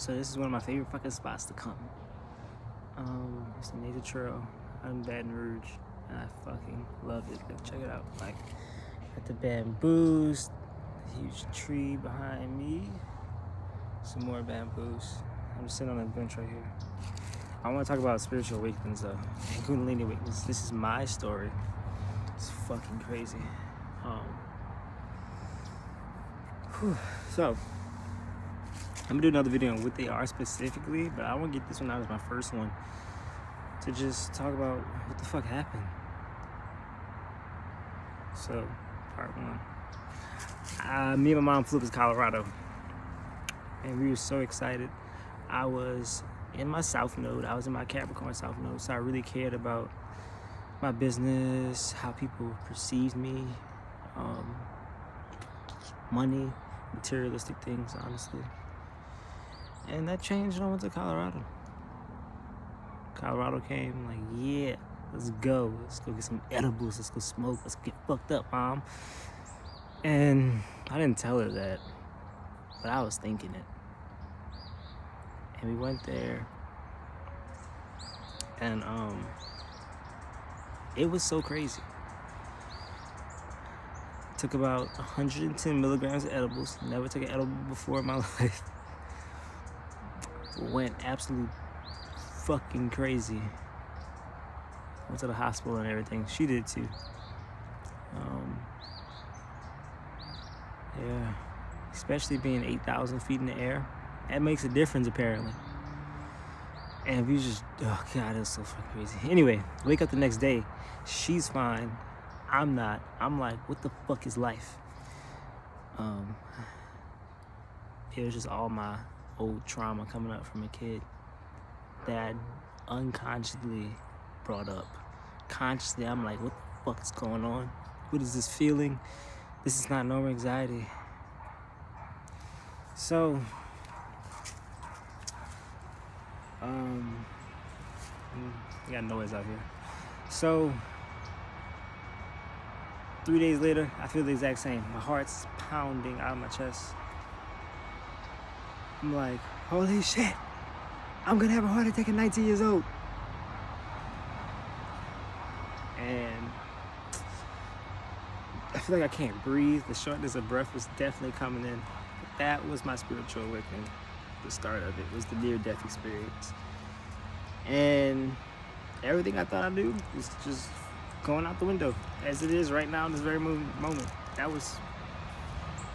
So this is one of my favorite fucking spots to come. It's the Nature Trail in Baton Rouge, and I fucking love it. Go check it out. Like, got the bamboos, the huge tree behind me, some more bamboos. I'm just sitting on a bench right here. I want to talk about spiritual awakenings though, and Kundalini awakenings. This is my story. It's fucking crazy. So, I'm gonna do another video on what they are specifically, but I want to get this one out as my first one to just talk about what the fuck happened. So, part one. Me and my mom flew to Colorado, and we were so excited. I was in my South Node. I was in my Capricorn South Node, so I really cared about my business, how people perceived me, money, materialistic things, honestly. And that changed when I went to Colorado. Colorado came, like, yeah, let's go. Let's go get some edibles. Let's go smoke. Let's get fucked up, Mom. And I didn't tell her that, but I was thinking it. And we went there, and it was so crazy. Took about 110 milligrams of edibles. Never took an edible before in my life. Went absolute fucking crazy. Went to the hospital and everything. She did too. Yeah, especially being 8,000 feet in the air. That makes a difference apparently. And we just, oh God, it was so fucking crazy. Anyway, wake up the next day. She's fine. I'm not. I'm like, what the fuck is life? It was just all my old trauma coming up from a kid that I unconsciously brought up. Consciously, I'm like, what the fuck is going on? What is this feeling? This is not normal anxiety. So, we got noise out here. So, 3 days later, I feel the exact same. My heart's pounding out of my chest. I'm like, holy shit, I'm gonna have a heart attack at 19 years old. And I feel like I can't breathe. The shortness of breath was definitely coming in. That was my spiritual awakening. The start of it was the near-death experience. And everything I thought I knew was just going out the window, as it is right now in this very moment. That was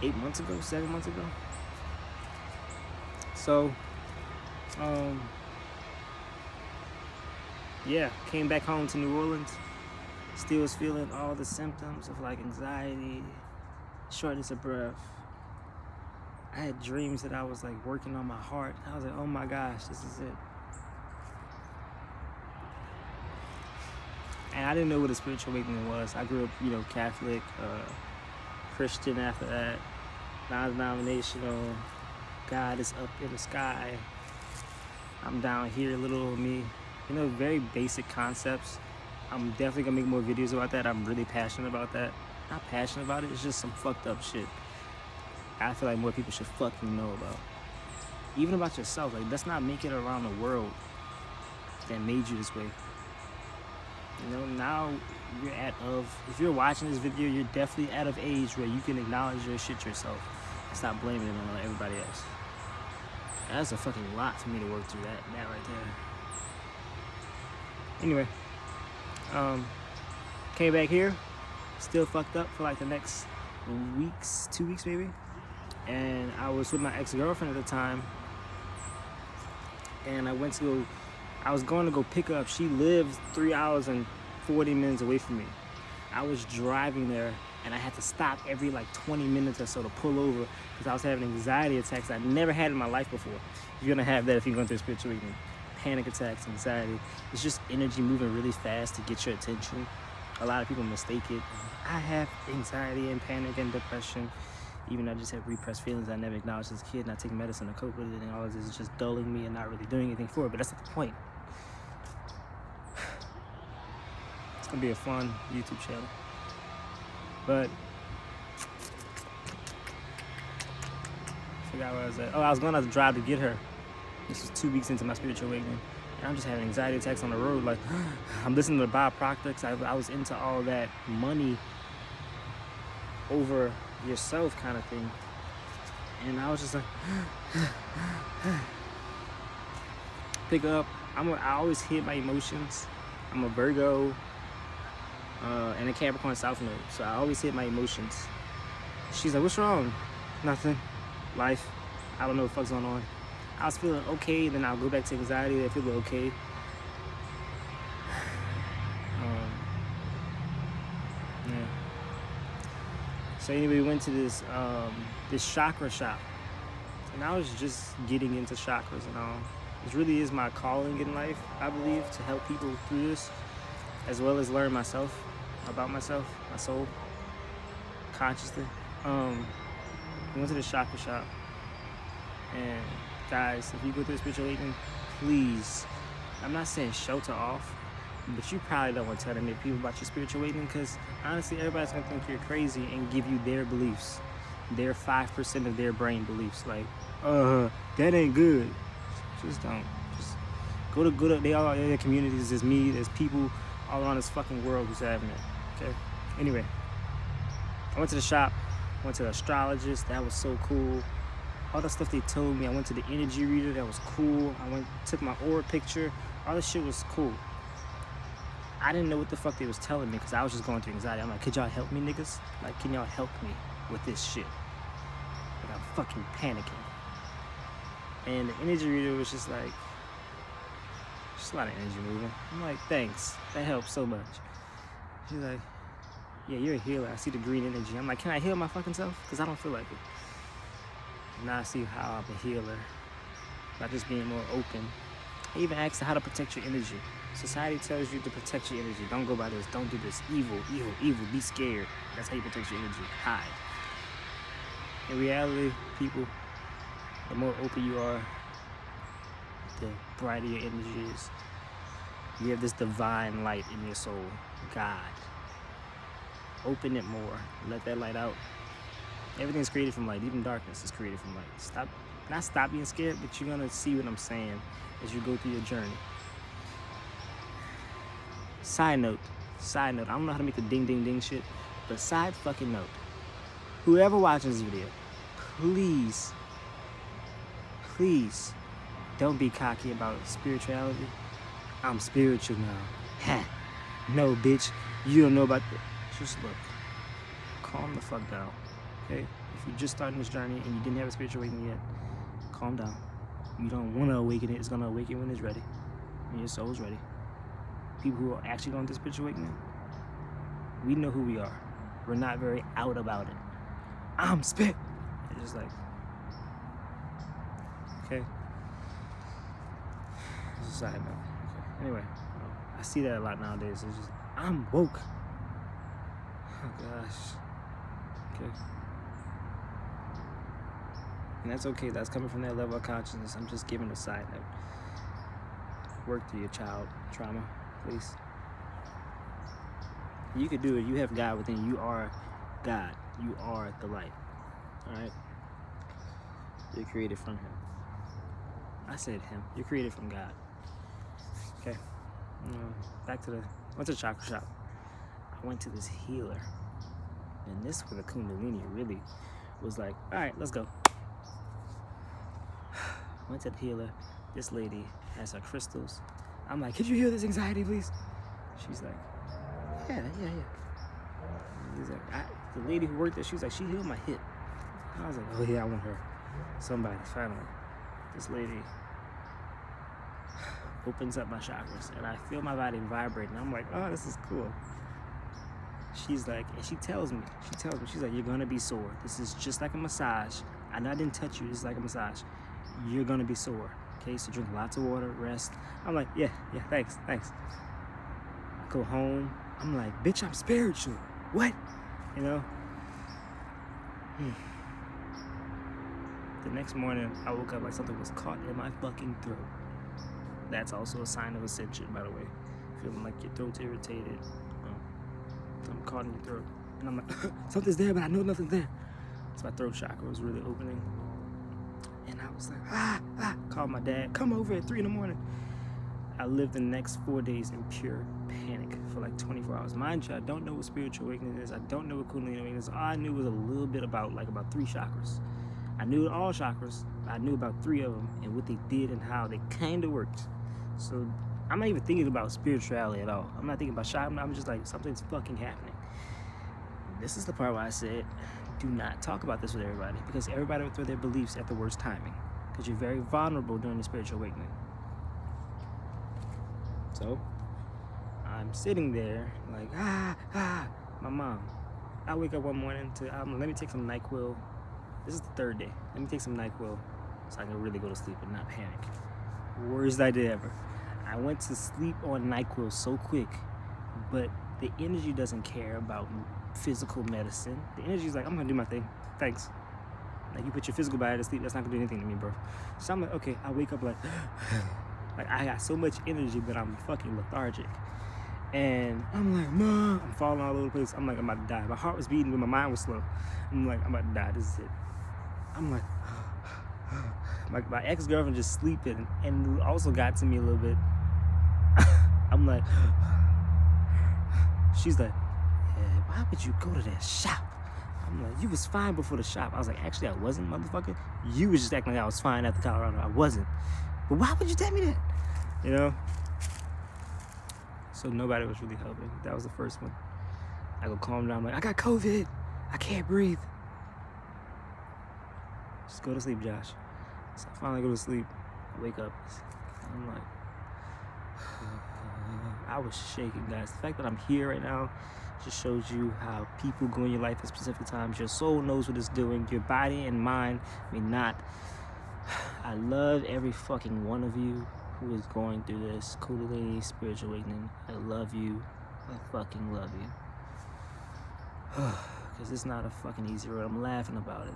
8 months ago, 7 months ago. So, yeah, came back home to New Orleans. Still was feeling all the symptoms of like anxiety, shortness of breath. I had dreams that I was like working on my heart. I was like, oh my gosh, this is it. And I didn't know what a spiritual awakening was. I grew up, Catholic, Christian after that, non-denominational. God is up in the sky. I'm down here, little old me. Very basic concepts. I'm definitely gonna make more videos about that. I'm really passionate about that. Not passionate about it, it's just some fucked up shit I feel like more people should fucking know about. Even about yourself. Like, let's not make it around the world that made you this way. Now if you're watching this video, you're definitely out of age where you can acknowledge your shit yourself and stop blaming it on everybody else. That's a fucking lot for me to work through that right there. Anyway, came back here, still fucked up for like the next 2 weeks maybe. And I was with my ex-girlfriend at the time, and I was going to go pick her up. She lives 3 hours and 40 minutes away from me. I was driving there, and I had to stop every like 20 minutes or so to pull over because I was having anxiety attacks I never had in my life before. You're gonna have that if you're going through a spiritual awakening. Panic attacks, anxiety. It's just energy moving really fast to get your attention. A lot of people mistake it. I have anxiety and panic and depression. Even though I just have repressed feelings I never acknowledged as a kid, and I take medicine to cope with it, and all this is just dulling me and not really doing anything for it. But that's not the point. It's gonna be a fun YouTube channel. But I forgot where I was at. Oh, I was going to drive to get her. This was 2 weeks into my spiritual awakening. And I'm just having anxiety attacks on the road. Like, I'm listening to Bob Proctor because I was into all that money over yourself kind of thing. And I was just like, pick up. I always hit my emotions. I'm a Virgo and a Capricorn South Node. So I always hit my emotions. She's like, what's wrong? Nothing. Life. I don't know what the fuck's going on. I was feeling okay, then I'll go back to anxiety. I feel okay. Yeah. So anyway, we went to this chakra shop, and I was just getting into chakras and all. This really is my calling in life, I believe, to help people through this, as well as learn myself, about myself, my soul, consciously. We went to the chakra shop, and guys, if you go through a spiritual awakening, please, I'm not saying shelter off, but you probably don't want to tell them people about your spiritual awakening, because honestly, everybody's gonna think you're crazy and give you their beliefs, their 5% of their brain beliefs. Like, that ain't good. Just don't. Just go to. They all are in their communities. There's me. There's people all around this fucking world who's having it. Okay. Anyway, I went to the shop. Went to the astrologist. That was so cool. All the stuff they told me. I went to the energy reader. That was cool. Took my aura picture. All this shit was cool. I didn't know what the fuck they was telling me because I was just going through anxiety. I'm like, could y'all help me, niggas? Like, can y'all help me with this shit? Like, I'm fucking panicking. And the energy reader was just like, just a lot of energy moving. I'm like, thanks. That helps so much. She's like, yeah, you're a healer. I see the green energy. I'm like, can I heal my fucking self? Because I don't feel like it. Now I see how I'm a healer by just being more open. I even asked her how to protect your energy. Society tells you to protect your energy. Don't go by this. Don't do this. Evil, evil, evil. Be scared. That's how you protect your energy. Hide. In reality, people, the more open you are, the brighter your energy is. You have this divine light in your soul, God. Open it more. Let that light out. Everything's created from light. Even darkness is created from light. Stop being scared, but you're gonna see what I'm saying as you go through your journey. Side note. I don't know how to make the ding ding ding shit, but side fucking note. Whoever watches this video, please don't be cocky about spirituality. I'm spiritual now. Ha. No, bitch. You don't know about that. Just look. Calm the fuck down. Okay? If you're just starting this journey and you didn't have a spiritual awakening yet, calm down. You don't want to awaken it. It's going to awaken when it's ready. When your soul's ready. People who are actually going through spiritual awakening, we know who we are. We're not very out about it. I'm spit. It's just like, okay. It's a side note. Okay. Anyway, I see that a lot nowadays. It's just, I'm woke. Oh gosh. Okay. And that's okay. That's coming from that level of consciousness. I'm just giving a side note. Work through your child trauma, please. You can do it. You have God within you. You are God. You are the light. Alright? You're created from Him. I said Him. You're created from God. Okay. Back to went to the chakra shop. I went to this healer. And this where the Kundalini really was like, alright, let's go. Went to the healer. This lady has her crystals. I'm like, could you heal this anxiety, please? She's like, yeah. He's like, the lady who worked there, she was like, she healed my hip. I was like, oh yeah, I want her. Somebody, finally. This lady opens up my chakras, and I feel my body vibrating. I'm like, oh, this is cool. She's like, and she tells me, she's like, you're gonna be sore. This is just like a massage. I know I didn't touch you, this is like a massage. You're gonna be sore. Okay, so drink lots of water, rest. I'm like, yeah, thanks. I go home. I'm like, bitch, I'm spiritual. What? You know? The next morning, I woke up like something was caught in my fucking throat. That's also a sign of ascension, by the way. Feeling like your throat's irritated. Something caught in your throat. And I'm like, something's there, but I know nothing's there. So my throat chakra was really opening. And I was like, called my dad, come over at 3 in the morning. I lived the next 4 days in pure panic for like 24 hours. Mind you, I don't know what spiritual awakening is. I don't know what Kundalini awakening is. All I knew was a little bit about 3 chakras. I knew all chakras. I knew about 3 of them and what they did and how they kind of worked. So I'm not even thinking about spirituality at all. I'm not thinking about chakra. I'm just like, something's fucking happening. This is the part where I said, do not talk about this with everybody, because everybody will throw their beliefs at the worst timing, because you're very vulnerable during the spiritual awakening. So I'm sitting there like, my mom. I wake up one morning to, let me take some NyQuil. This is the 3rd day. Let me take some NyQuil so I can really go to sleep and not panic. Worst idea ever. I went to sleep on NyQuil so quick, but the energy doesn't care about physical medicine. The energy is like, I'm gonna do my thing. Thanks. Like, you put your physical body to sleep, that's not gonna do anything to me, bro. So I'm like, okay, I wake up like, like I got so much energy, but I'm fucking lethargic. And I'm like, Mom, I'm falling all over the place. I'm like, I'm about to die. My heart was beating, but my mind was slow. I'm like, I'm about to die. This is it. I'm like, my ex-girlfriend just sleeping, and it also got to me a little bit. I'm like, she's like, yeah, why would you go to that shop? I'm like, you was fine before the shop. I was like, actually, I wasn't, motherfucker. You was just acting like I was fine after Colorado. I wasn't. But why would you tell me that? You know? So nobody was really helping. That was the first one. I go calm down. I'm like, I got COVID. I can't breathe. Just go to sleep, Josh. So I finally go to sleep. I wake up. I'm like, I was shaking, guys. The fact that I'm here right now just shows you how people go in your life at specific times. Your soul knows what it's doing. Your body and mind may not. I love every fucking one of you who is going through this Kundalini spiritual awakening. I love you. I fucking love you. Because it's not a fucking easy road. I'm laughing about it.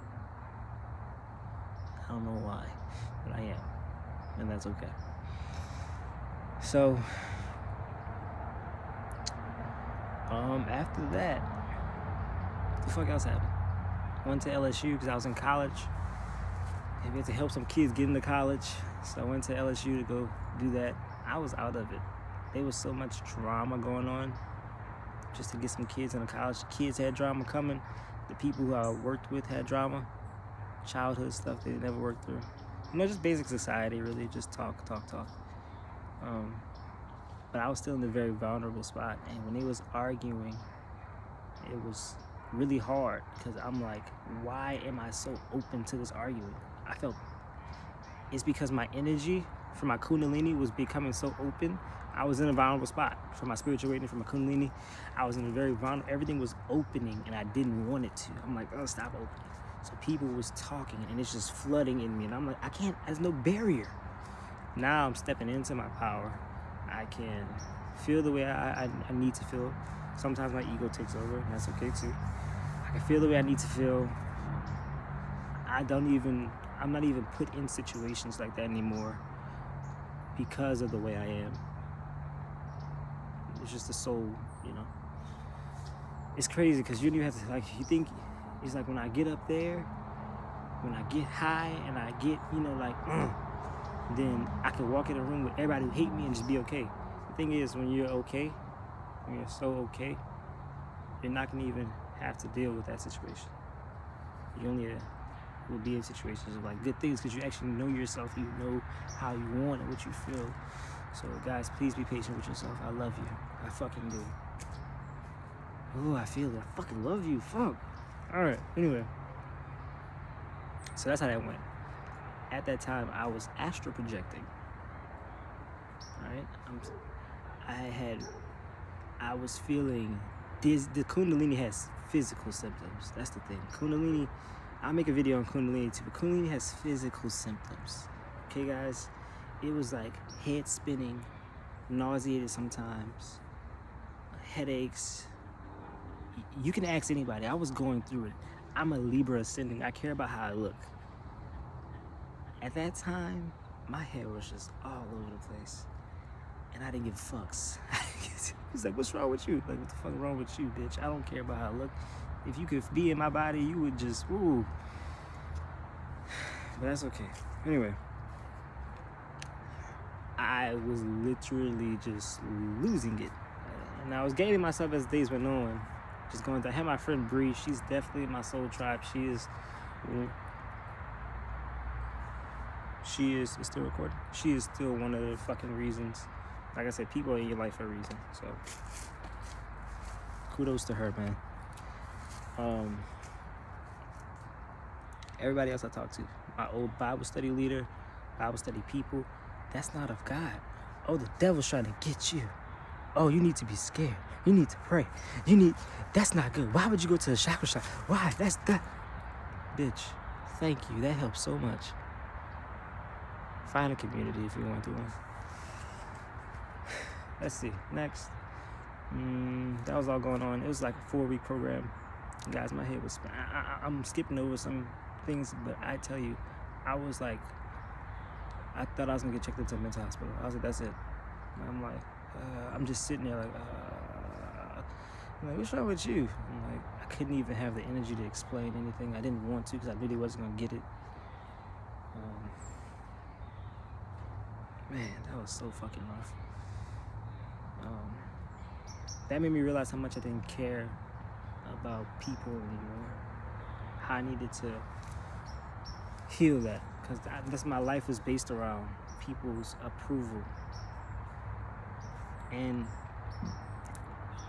I don't know why, but I am. And that's okay. So, after that, what the fuck else happened? I went to LSU because I was in college. And we had to help some kids get into college. So I went to LSU to go do that. I was out of it. There was so much drama going on just to get some kids into college. The kids had drama coming. The people who I worked with had drama. Childhood stuff they never worked through. You know, just basic society, really. Just talk. But I was still in a very vulnerable spot. And when they was arguing, it was really hard because I'm like, why am I so open to this arguing? I felt it's because my energy for my Kundalini was becoming so open. I was in a vulnerable spot for my spiritual awakening, for my Kundalini. I was in a very vulnerable, everything was opening and I didn't want it to. I'm like, oh, stop opening. So people was talking and it's just flooding in me. And I'm like, I can't, there's no barrier. Now I'm stepping into my power. I can feel the way I need to feel. Sometimes my ego takes over, and that's okay too. I can feel the way I need to feel. I'm not even put in situations like that anymore because of the way I am. It's just the soul, you know. It's crazy because you don't even have to, like, you think, it's like when I get up there, when I get high and I get, you know, like, then I can walk in a room with everybody who hate me and just be okay. The thing is, when you're okay, when you're so okay, you're not going to even have to deal with that situation. You only will be in situations of like good things because you actually know yourself, you know how you want it, what you feel. So guys, please be patient with yourself. I love you. I fucking do. Oh, I feel it. I fucking love you. Fuck. Alright, anyway. So that's how that went. At that time, I was astral projecting. Alright? I was feeling this. The Kundalini has physical symptoms. That's the thing. Kundalini, I'll make a video on Kundalini too, but Kundalini has physical symptoms. Okay, guys? It was like head spinning, nauseated sometimes, headaches. You can ask anybody. I was going through it. I'm a Libra ascending. I care about how I look. At that time, my hair was just all over the place. And I didn't give fucks. He's like, what's wrong with you? Like, what the fuck wrong with you, bitch? I don't care about how I look. If you could be in my body, you would just, ooh. But that's okay. Anyway, I was literally just losing it. And I was gaining myself as days went on. Just going through. I had my friend Bree. She's definitely my soul tribe. She is, it's still recording. She is still one of the fucking reasons. Like I said, people are in your life for a reason. So, kudos to her, man. Everybody else I talked to, my old Bible study leader, Bible study people, that's not of God. Oh, the devil's trying to get you. Oh, you need to be scared. You need to pray. That's not good. Why would you go to a chakra shop? Why? That's that. Bitch, thank you. That helps so much. Find a community if you want to one. Let's see. Next. That was all going on. It was like a 4-week program. Guys, my head was... I'm skipping over some things, but I tell you, I was like... I thought I was going to get checked into a mental hospital. I was like, that's it. And I'm like... I'm just sitting there like... I'm like, what's wrong with you? I'm like, I couldn't even have the energy to explain anything. I didn't want to because I knew they wasn't going to get it. Man, that was so fucking rough. That made me realize how much I didn't care about people anymore. How I needed to heal that. Because that's my life was based around people's approval. And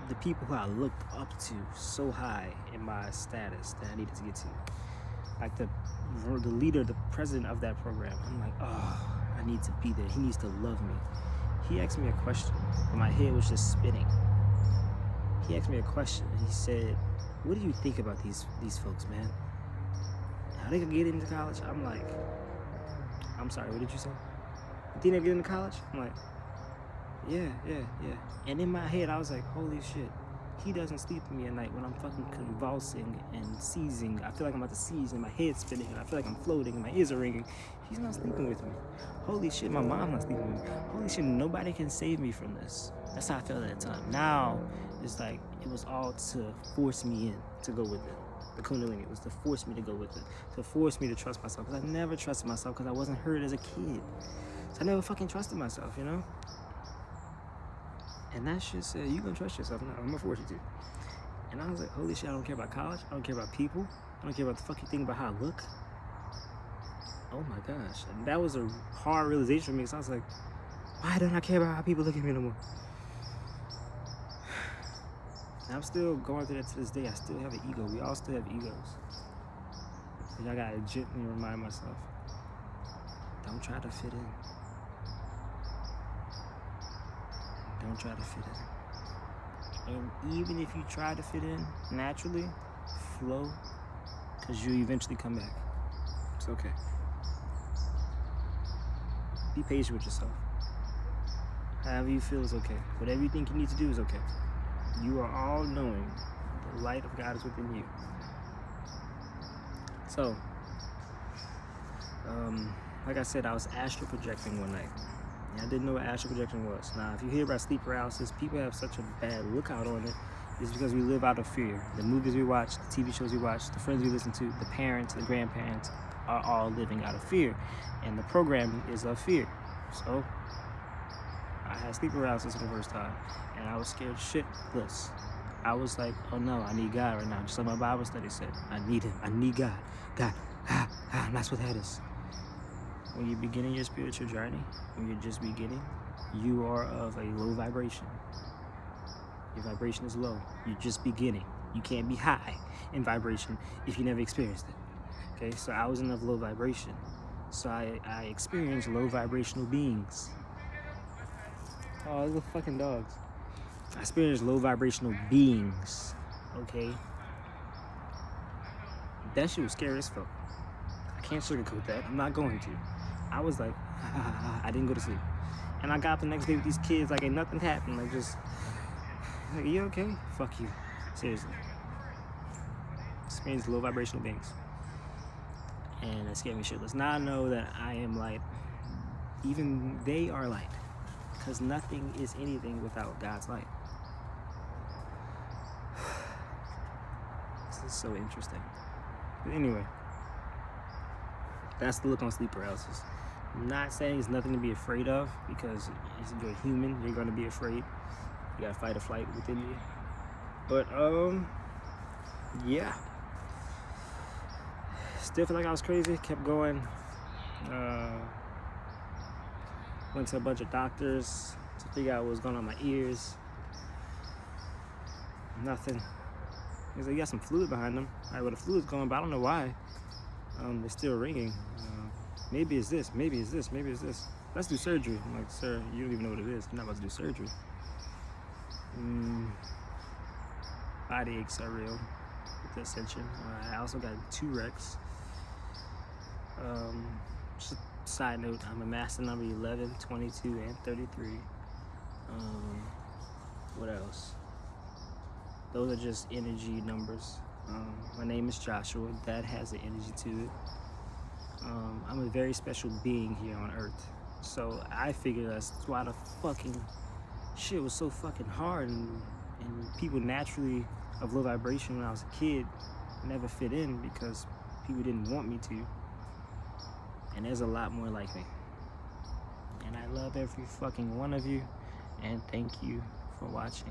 the people who I looked up to so high in my status that I needed to get to. Like the leader, the president of that program. I'm like, oh, I need to be there. He needs to love me. He asked me a question, and my head was just spinning. He asked me a question. He said, what do you think about these folks, man? How they gonna get into college? I'm like, I'm sorry, what did you say? You think they get into college? I'm like, yeah. And in my head, I was like, holy shit. He doesn't sleep with me at night when I'm fucking convulsing and seizing. I feel like I'm about to seize and my head's spinning and I feel like I'm floating and my ears are ringing. He's not sleeping with me. Holy shit, my mom's not sleeping with me. Holy shit, nobody can save me from this. That's how I felt at the time. Now, it's like, it was all to force me in to go with it. The Kundalini was to force me to go with it. To force me to trust myself. Because I never trusted myself because I wasn't hurt as a kid. So I never fucking trusted myself, you know? And that shit said, you gonna trust yourself? No, I'm gonna force you to. And I was like, holy shit, I don't care about college. I don't care about people. I don't care about the fucking thing about how I look. Oh my gosh. And that was a hard realization for me. So I was like, why don't I care about how people look at me no more? And I'm still going through that to this day. I still have an ego. We all still have egos. And I gotta gently remind myself, don't try to fit in. Don't try to fit in. And even if you try to fit in naturally, flow, because you'll eventually come back. It's okay. Be patient with yourself. However you feel is okay. Whatever you think you need to do is okay. You are all knowing. The light of God is within you. So, like I said, I was astral projecting one night. I didn't know what astral projection was. Now, if you hear about sleep paralysis, people have such a bad lookout on it. It's because we live out of fear. The movies we watch, the TV shows we watch, the friends we listen to, the parents, the grandparents are all living out of fear. And the programming is of fear. So, I had sleep paralysis for the first time. And I was scared shitless. I was like, oh no, I need God right now. Just like my Bible study said. I need Him. I need God. God. And that's what that is. When you're beginning your spiritual journey, when you're just beginning, you are of a low vibration. Your vibration is low. You're just beginning. You can't be high in vibration if you never experienced it. Okay, so I was in a low vibration. So I experienced low vibrational beings. Oh, those are fucking dogs. I experienced low vibrational beings. Okay? That shit was scary as fuck. I can't sugarcoat that. I'm not going to. I was like, I didn't go to sleep. And I got up the next day with these kids like ain't nothing happened. Like just, like, you okay? Fuck you. Seriously. Experienced low vibrational beings. And that scared me shitless. Now I know that I am light. Even they are light. Because nothing is anything without God's light. This is so interesting. But anyway. That's the look on sleep paralysis. I'm not saying it's nothing to be afraid of, because you're human, you're gonna be afraid. You got fight or flight within you. But yeah. Still feel like I was crazy. Kept going. Went to a bunch of doctors to figure out what was going on in my ears. Nothing. He's like, you got some fluid behind them. All right, well, the fluid's going, but I don't know why. They're still ringing. Maybe it's this, maybe it's this, maybe it's this. Let's do surgery. I'm like, sir, you don't even know what it is. You're not about to do surgery. Body aches are real with the ascension. I also got 2 wrecks. Just a side note, I'm a master number 11, 22, and 33. What else? Those are just energy numbers. My name is Joshua. That has an energy to it. I'm a very special being here on Earth. So I figured that's why the fucking shit was so fucking hard, and people naturally of low vibration when I was a kid never fit in because people didn't want me to. And there's a lot more like me. And I love every fucking one of you, and thank you for watching.